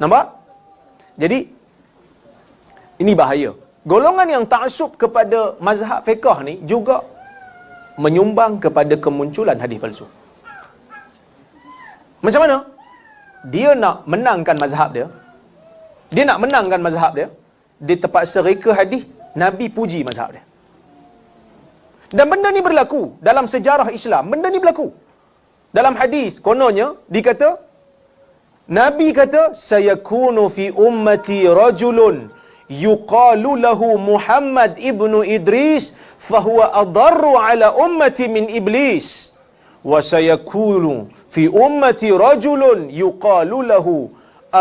Nampak? Jadi ini bahaya. Golongan yang taksub kepada mazhab fiqh ni juga menyumbang kepada kemunculan hadis palsu. Macam mana? Dia nak menangkan mazhab dia. Dia nak menangkan mazhab dia. Dia terpaksa reka hadis Nabi puji mazhab dia. Dan benda ni berlaku dalam sejarah Islam. Benda ni berlaku. Dalam hadis kononnya dikata Nabi kata sayakunu fi ummati rajulun yuqalu lahu Muhammad ibnu Idris fahuwa adarru ala ummati min iblis wa sayakunu fi ummati rajulun yuqalu lahu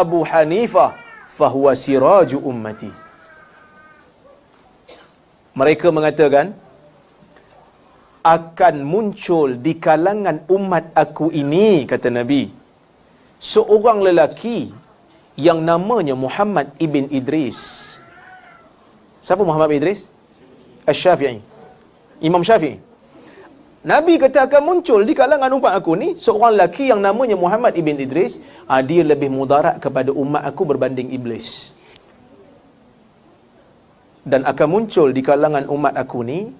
Abu Hanifah fahuwa siraju ummati. Mereka mengatakan akan muncul di kalangan umat aku ini, kata Nabi, seorang lelaki yang namanya Muhammad ibn Idris. Siapa Muhammad ibn Idris? Asy-Syafi'i. Imam Syafi'i. Nabi kata akan muncul di kalangan umat aku ni seorang lelaki yang namanya Muhammad ibn Idris. Dia lebih mudarat kepada umat aku berbanding iblis. Dan akan muncul di kalangan umat aku ni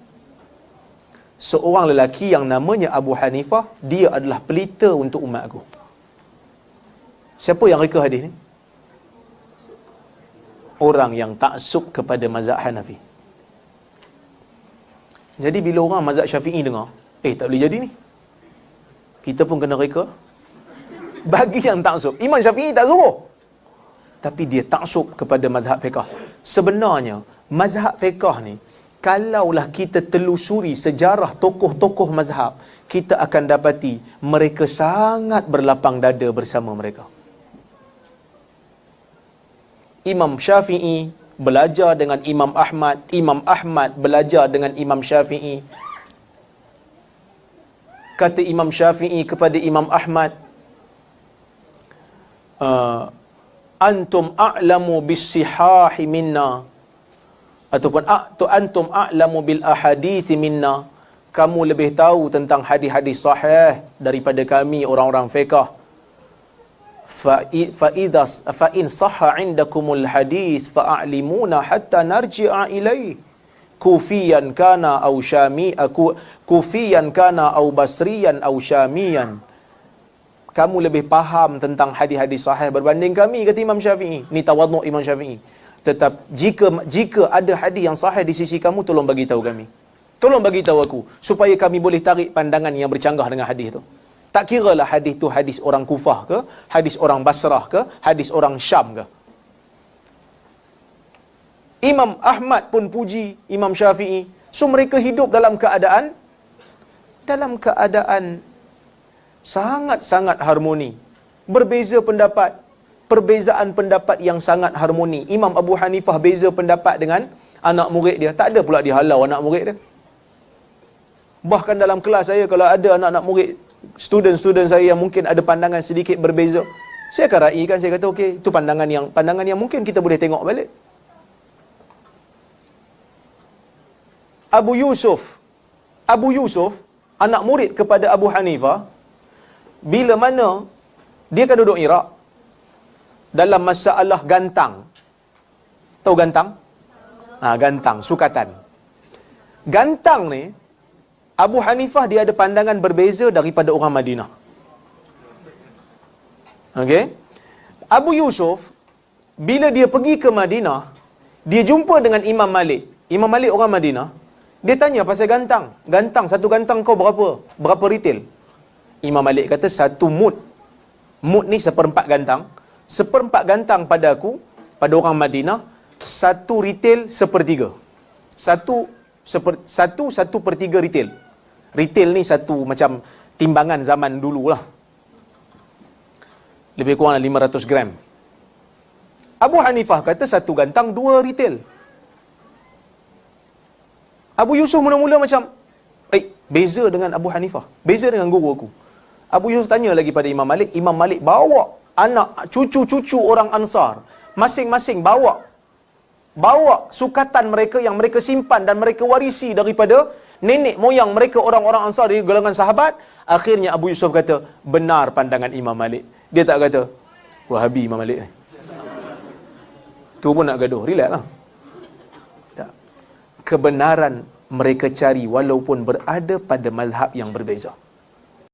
seorang lelaki yang namanya Abu Hanifah. Dia adalah pelita untuk umat aku. Siapa yang reka hadis ni? Orang yang taksub kepada mazhab Hanafi. Jadi bila orang mazhab Syafi'i dengar, tak boleh jadi ni, kita pun kena reka. Bagi yang taksub, Imam Syafi'i tak suruh, tapi dia taksub kepada mazhab fiqh. Sebenarnya mazhab fiqh ni, kalaulah kita telusuri sejarah tokoh-tokoh mazhab, kita akan dapati mereka sangat berlapang dada bersama mereka. Imam Syafi'i belajar dengan Imam Ahmad, Imam Ahmad belajar dengan Imam Syafi'i. Kata Imam Syafi'i kepada Imam Ahmad, antum a'lamu bis-sihahi minna, ataupun antum a'lamu bil ahadithi minna, kamu lebih tahu tentang hadis-hadis sahih daripada kami orang-orang fiqh. Fa in sahha 'indakumul hadis fa'alimuna hatta narji'a ilaihi kufiyan kana aw syami kufiyan kana aw basriyan aw syamiyan. Kamu lebih faham tentang hadis-hadis sahih berbanding kami, kata Imam Syafi'i. Ni tawaduk Imam Syafi'i. Tetap jika ada hadis yang sahih di sisi kamu, tolong bagi tahu kami. Tolong bagi tahu aku supaya kami boleh tarik pandangan yang bercanggah dengan hadis tu. Tak kiralah hadis tu hadis orang Kufah ke, hadis orang Basrah ke, hadis orang Syam ke. Imam Ahmad pun puji Imam Syafi'i. So mereka hidup dalam keadaan sangat-sangat harmoni. Berbeza pendapat, perbezaan pendapat yang sangat harmoni. Imam Abu Hanifah beza pendapat dengan anak murid dia, tak ada pula dihalau anak murid dia. Bahkan dalam kelas saya, kalau ada anak-anak murid, student saya yang mungkin ada pandangan sedikit berbeza, saya akan raikan, saya kata okey, itu pandangan yang mungkin kita boleh tengok balik. Abu Yusuf anak murid kepada Abu Hanifah, bila mana dia kan duduk Iraq dalam masalah gantang. Tahu gantang? Gantang, sukatan. Gantang ni Abu Hanifah dia ada pandangan berbeza daripada orang Madinah. Okey. Abu Yusuf bila dia pergi ke Madinah, dia jumpa dengan Imam Malik. Imam Malik orang Madinah. Dia tanya pasal gantang. Satu gantang kau berapa? Berapa retail? Imam Malik kata 1 mud. Mud ni 1/4 gantang. 1/4 gantang pada aku, pada orang Madinah, 1 retail 1/3. 1/3 retail. Retail ni satu macam timbangan zaman dulu lah. Lebih kurang 500 gram. Abu Hanifah kata 1 gantang 2 retail. Abu Yusuf mula-mula macam, beza dengan Abu Hanifah, beza dengan guru aku. Abu Yusuf tanya lagi pada Imam Malik. Imam Malik bawa anak, cucu-cucu orang Ansar, masing-masing bawa sukatan mereka yang mereka simpan dan mereka warisi daripada nenek moyang mereka orang-orang Ansar dari golongan sahabat. Akhirnya Abu Yusuf kata, benar pandangan Imam Malik. Dia tak kata Wahabi Imam Malik ni. Tu pun nak gaduh. Relax lah. Tak. Kebenaran mereka cari walaupun berada pada mazhab yang berbeza.